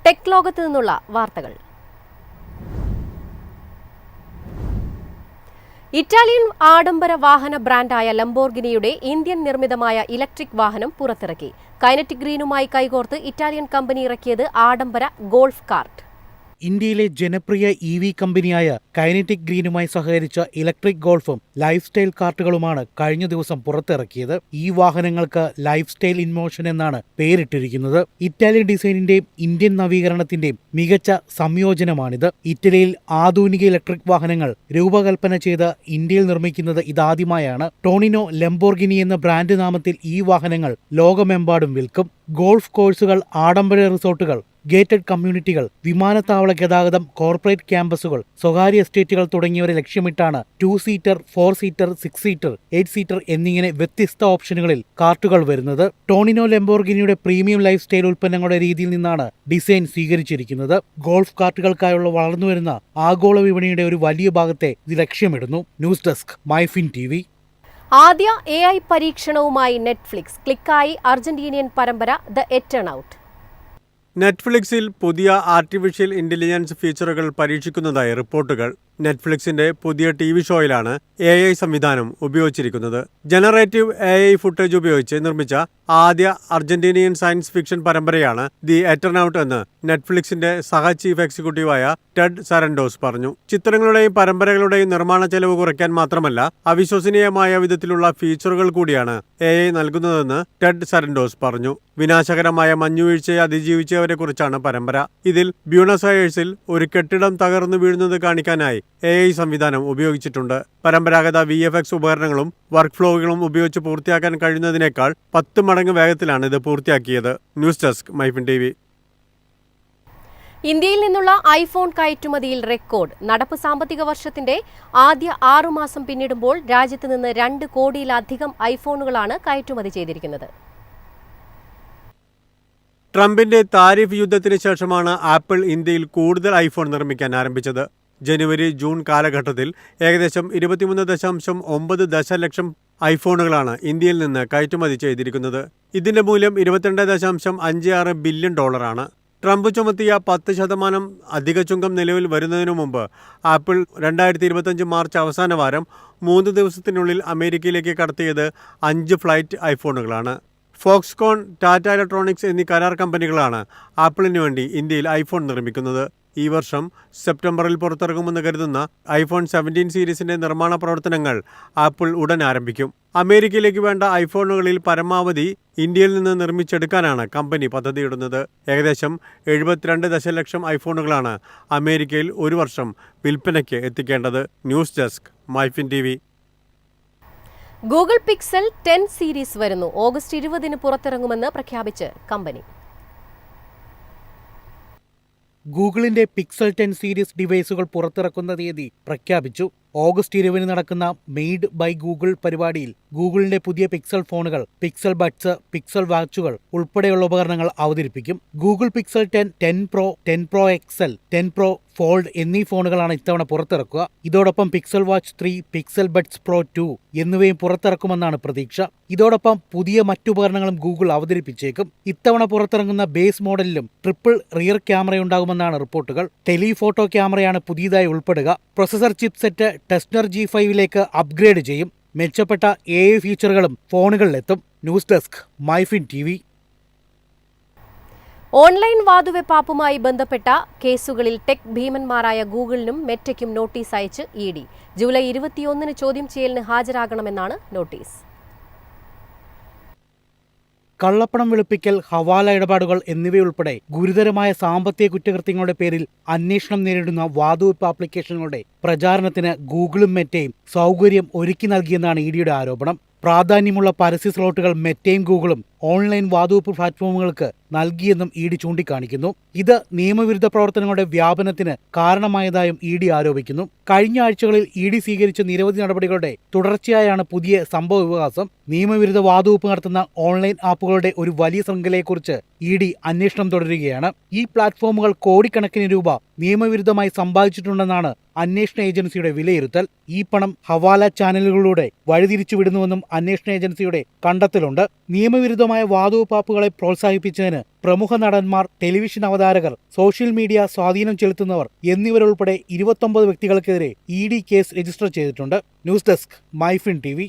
Tech ലോകത്ത് നിന്നുള്ള വാർത്തകൾ. ഇറ്റാലിയൻ ആഡംബര വാഹന ബ്രാൻഡായ ലംബോർഗിനിയുടെ ഇന്ത്യൻ നിർമ്മിതമായ ഇലക്ട്രിക് വാഹനം പുറത്തിറക്കി. കൈനറ്റിക് ഗ്രീനുമായി കൈകോർത്ത് ഇറ്റാലിയൻ കമ്പനി ഇറക്കിയത് ആഡംബര ഗോൾഫ് കാർട്ട്. ഇന്ത്യയിലെ ജനപ്രിയ EV കമ്പനിയായ കൈനറ്റിക് ഗ്രീനുമായി സഹകരിച്ച ഇലക്ട്രിക് ഗോൾഫും ലൈഫ് സ്റ്റൈൽ കാർട്ടുകളുമാണ് കഴിഞ്ഞ ദിവസം പുറത്തിറക്കിയത്. ഈ വാഹനങ്ങൾക്ക് ലൈഫ് സ്റ്റൈൽ ഇൻ മോഷൻ എന്നാണ് പേരിട്ടിരിക്കുന്നത്. ഇറ്റാലിയൻ ഡിസൈനിന്റെയും ഇന്ത്യൻ നവീകരണത്തിന്റെയും മികച്ച സംയോജനമാണിത്. ഇറ്റലിയിൽ ആധുനിക ഇലക്ട്രിക് വാഹനങ്ങൾ രൂപകൽപ്പന ചെയ്ത് ഇന്ത്യയിൽ നിർമ്മിക്കുന്നത് ഇതാദ്യമായാണ്. ടോണിനോ ലംബോർഗിനി എന്ന ബ്രാൻഡ് നാമത്തിൽ ഈ വാഹനങ്ങൾ ലോകമെമ്പാടും വിൽക്കും. ഗോൾഫ് കോഴ്സുകൾ, ആഡംബര റിസോർട്ടുകൾ, ഗേറ്റഡ് കമ്മ്യൂണിറ്റികൾ, വിമാനത്താവള ഗതാഗതം, കോർപ്പറേറ്റ് ക്യാമ്പസുകൾ, സ്വകാര്യ എസ്റ്റേറ്റുകൾ തുടങ്ങിയവരെ ലക്ഷ്യമിട്ടാണ് 2 സീറ്റർ, 4 സീറ്റർ, 6 സീറ്റർ, 8 സീറ്റർ എന്നിങ്ങനെ വ്യത്യസ്ത ഓപ്ഷനുകളിൽ കാർട്ടുകൾ വരുന്നത്. ടോണിനോ ലംബോർഗിനിയുടെ പ്രീമിയം ലൈഫ് സ്റ്റൈൽ ഉൽപ്പന്നങ്ങളുടെ രീതിയിൽ നിന്നാണ് ഡിസൈൻ സ്വീകരിച്ചിരിക്കുന്നത്. ഗോൾഫ് കാർട്ടുകൾക്കായുള്ള വളർന്നുവരുന്ന ആഗോള വിപണിയുടെ ഒരു വലിയ ഭാഗത്തെ ഇത് ലക്ഷ്യമിടുന്നു. News desk, MyFin TV. ആദ്യ AI പരീക്ഷണവുമായി നെറ്റ്ഫ്ലിക്സ്. ക്ലിക്കായി അർജന്റീനിയൻ പരമ്പര ദ എറ്റേണൌട്ട്. നെറ്റ്ഫ്ലിക്സിൽ പുതിയ ആർട്ടിഫിഷ്യൽ ഇന്റലിജൻസ് ഫീച്ചറുകൾ പരീക്ഷിക്കുന്നതായി റിപ്പോർട്ടുകൾ. നെറ്റ്ഫ്ലിക്സിന്റെ പുതിയ TV ഷോയിലാണ് AI സംവിധാനം ഉപയോഗിച്ചിരിക്കുന്നത്. ജനറേറ്റീവ് AI ഫുട്ടേജ് ഉപയോഗിച്ച് നിർമ്മിച്ച ആദ്യ അർജന്റീനിയൻ സയൻസ് ഫിക്ഷൻ പരമ്പരയാണ് ദി എറ്റർനൌട്ട് എന്ന് നെറ്റ്ഫ്ലിക്സിന്റെ സഹ ചീഫ് എക്സിക്യൂട്ടീവായ ടെഡ് സരൻഡോസ് പറഞ്ഞു. ചിത്രങ്ങളുടെയും പരമ്പരകളുടെയും നിർമ്മാണ ചെലവ് കുറയ്ക്കാൻ മാത്രമല്ല, അവിശ്വസനീയമായ വിധത്തിലുള്ള ഫീച്ചറുകൾ കൂടിയാണ് AI നൽകുന്നതെന്ന് ടെഡ് സരൻഡോസ് പറഞ്ഞു. വിനാശകരമായ മഞ്ഞുവീഴ്ചയെ അതിജീവിച്ചവരെ കുറിച്ചാണ് പരമ്പര. ഇതിൽ ബ്യൂണസ് അയേഴ്സിൽ ഒരു കെട്ടിടം തകർന്നു വീഴുന്നത് കാണിക്കാനായി AI സംവിധാനം ഉപയോഗിച്ചിട്ടുണ്ട്. പരമ്പരാഗത VFX ഉപകരണങ്ങളും വർക്ക് ഫ്ലോകളും ഉപയോഗിച്ച് പൂർത്തിയാക്കാൻ കഴിയുന്നതിനേക്കാൾ 10 മടങ്ങ് വേഗത്തിലാണ് ഇത് പൂർത്തിയാക്കിയത്. News desk, MyFin TV. ഇന്ത്യയിൽ നിന്നുള്ള ഐഫോൺ കയറ്റുമതിയിൽ റെക്കോർഡ്. നടപ്പ് സാമ്പത്തിക വർഷത്തിന്റെ ആദ്യ 6 മാസം പിന്നിടുമ്പോൾ രാജ്യത്ത് നിന്ന് 2 കോടിയിലധികം ഐഫോണുകളാണ് കയറ്റുമതി ചെയ്തിരിക്കുന്നത്. ട്രംപിന്റെ താരിഫ് യുദ്ധത്തിന് ശേഷമാണ് ആപ്പിൾ ഇന്ത്യയിൽ കൂടുതൽ ഐഫോൺ നിർമ്മിക്കാൻ ആരംഭിച്ചത്. ജനുവരി-ജൂൺ കാലഘട്ടത്തിൽ ഏകദേശം 23.9 ദശലക്ഷം ഐഫോണുകളാണ് ഇന്ത്യയിൽ നിന്ന് കയറ്റുമതി ചെയ്തിരിക്കുന്നത്. ഇതിന്റെ മൂല്യം $22.56 ബില്യൺ. ട്രംപ് ചുമത്തിയ 10% അധിക ചുങ്കം നിലവിൽ വരുന്നതിനു മുമ്പ് ആപ്പിൾ 2025 മാർച്ച് അവസാന വാരം 3 ദിവസത്തിനുള്ളിൽ അമേരിക്കയിലേക്ക് കടത്തിയത് 5 ഫ്ലൈറ്റ് ഐഫോണുകളാണ്. ഫോക്സ്കോൺ, ടാറ്റ ഇലക്ട്രോണിക്സ് എന്നീ കരാർ കമ്പനികളാണ് ആപ്പിളിന് വേണ്ടി ഇന്ത്യയിൽ ഐഫോൺ നിർമ്മിക്കുന്നത്. ഈ വർഷം സെപ്റ്റംബറിൽ പുറത്തിറങ്ങുമെന്ന് കരുതുന്ന ഐഫോൺ 17 സീരീസിന്റെ നിർമ്മാണ പ്രവർത്തനങ്ങൾ ആപ്പിൾ ഉടൻ ആരംഭിക്കും. അമേരിക്കയിലേക്ക് വേണ്ട ഐഫോണുകളിൽ പരമാവധി ഇന്ത്യയിൽ നിന്ന് നിർമ്മിച്ചെടുക്കാനാണ് കമ്പനി പദ്ധതിയിടുന്നത്. ഏകദേശം 72 ദശലക്ഷം ഐഫോണുകളാണ് അമേരിക്കയിൽ ഒരു വർഷം വിൽപ്പനയ്ക്ക് എത്തിക്കേണ്ടത്. News desk, MyFin TV. Google pixel 10 series വരുന്നു. ഓഗസ്റ്റ് 20-ന് പുറത്തിറങ്ങുമെന്ന് പ്രഖ്യാപിച്ച് കമ്പനി. ഗൂഗിളിന്റെ പിക്സൽ 10 സീരീസ് ഡിവൈസുകൾ പുറത്തിറക്കുന്ന തീയതി പ്രഖ്യാപിച്ചു. ഓഗസ്റ്റ് 20-ന് നടക്കുന്ന മെയ്ഡ് ബൈ ഗൂഗിൾ പരിപാടിയിൽ ഗൂഗിളിന്റെ പുതിയ പിക്സൽ ഫോണുകൾ, പിക്സൽ ബഡ്സ്, പിക്സൽ വാച്ചുകൾ ഉൾപ്പെടെയുള്ള ഉപകരണങ്ങൾ അവതരിപ്പിക്കും. Google pixel 10, 10 pro, 10 pro XL, 10 pro fold എന്നീ ഫോണുകളാണ് ഇത്തവണ പുറത്തിറക്കുക. ഇതോടൊപ്പം pixel watch 3, pixel buds pro 2 എന്നിവയും പുറത്തിറക്കുമെന്നാണ് പ്രതീക്ഷ. ഇതോടൊപ്പം പുതിയ മറ്റുപകരണങ്ങളും ഗൂഗിൾ അവതരിപ്പിച്ചേക്കും. ഇത്തവണ പുറത്തിറങ്ങുന്ന ബേസ് മോഡലിലും ട്രിപ്പിൾ റിയർ ക്യാമറയുണ്ടാകുമെന്നാണ് റിപ്പോർട്ടുകൾ. ടെലിഫോട്ടോ ക്യാമറയാണ് പുതിയതായി ഉൾപ്പെടുക. പ്രൊസസർ ചിപ്സെറ്റ് ടെസ്നർ G5ലേക്ക് അപ്ഗ്രേഡ് ചെയ്യും. മെച്ചപ്പെട്ട AI ഫീച്ചറുകളും ഫോണുകളിലെത്തും. News desk, MyFin TV. Online വാതുവെപ്പാപ്പുമായി ബന്ധപ്പെട്ട കേസുകളിൽ ടെക് ഭീമന്മാരായ ഗൂഗിളിനും മെറ്റയ്ക്കും നോട്ടീസ് അയച്ച് ED. ജൂലൈ 21-ന് ചോദ്യം ചെയ്യലിന് ഹാജരാകണമെന്നാണ് നോട്ടീസ്. കള്ളപ്പണം വെളുപ്പിക്കൽ, ഹവാല ഇടപാടുകൾ എന്നിവയുൾപ്പെടെ ഗുരുതരമായ സാമ്പത്തിക കുറ്റകൃത്യങ്ങളുടെ പേരിൽ അന്വേഷണം നേരിടുന്ന വാതുവെപ്പ് ആപ്ലിക്കേഷനുകളുടെ പ്രചാരണത്തിന് ഗൂഗിളും മെറ്റയും സൗകര്യം ഒരുക്കി നൽകിയെന്നാണ് EDയുടെ ആരോപണം. പ്രാധാന്യമുള്ള പരസ്യ സ്ലോട്ടുകൾ മെറ്റയും ഗൂഗിളും ഓൺലൈൻ വാതുവെപ്പ് പ്ലാറ്റ്ഫോമുകൾക്ക് നൽകിയെന്നും ED ചൂണ്ടിക്കാണിക്കുന്നു. ഇത് നിയമവിരുദ്ധ പ്രവർത്തനങ്ങളുടെ വ്യാപനത്തിന് കാരണമായതായും ED ആരോപിക്കുന്നു. കഴിഞ്ഞ ആഴ്ചകളിൽ ED സ്വീകരിച്ച നിരവധി നടപടികളുടെ തുടർച്ചയായാണ് പുതിയ സംഭവ വികാസം. നിയമവിരുദ്ധ വാതുവെപ്പ് നടത്തുന്ന ഓൺലൈൻ ആപ്പുകളുടെ ഒരു വലിയ ശൃംഖലയെക്കുറിച്ച് ED അന്വേഷണം തുടരുകയാണ്. ഈ പ്ലാറ്റ്ഫോമുകൾ കോടിക്കണക്കിന് രൂപ നിയമവിരുദ്ധമായി സമ്പാദിച്ചിട്ടുണ്ടെന്നാണ് അന്വേഷണ ഏജൻസിയുടെ വിലയിരുത്തൽ. ഈ പണം ഹവാല ചാനലുകളിലൂടെ വഴിതിരിച്ചുവിടുന്നുവെന്നും അന്വേഷണ ഏജൻസിയുടെ കണ്ടെത്തലുണ്ട്. നിയമവിരുദ്ധമായ വാതുവെപ്പാപ്പുകളെ പ്രോത്സാഹിപ്പിച്ചതിന് പ്രമുഖ നടന്മാർ, ടെലിവിഷൻ അവതാരകർ, സോഷ്യൽ മീഡിയ സ്വാധീനം ചെലുത്തുന്നവർ എന്നിവരുൾപ്പെടെ 29 വ്യക്തികൾക്കെതിരെ ED കേസ് രജിസ്റ്റർ ചെയ്തിട്ടുണ്ട്. News desk, MyFin TV.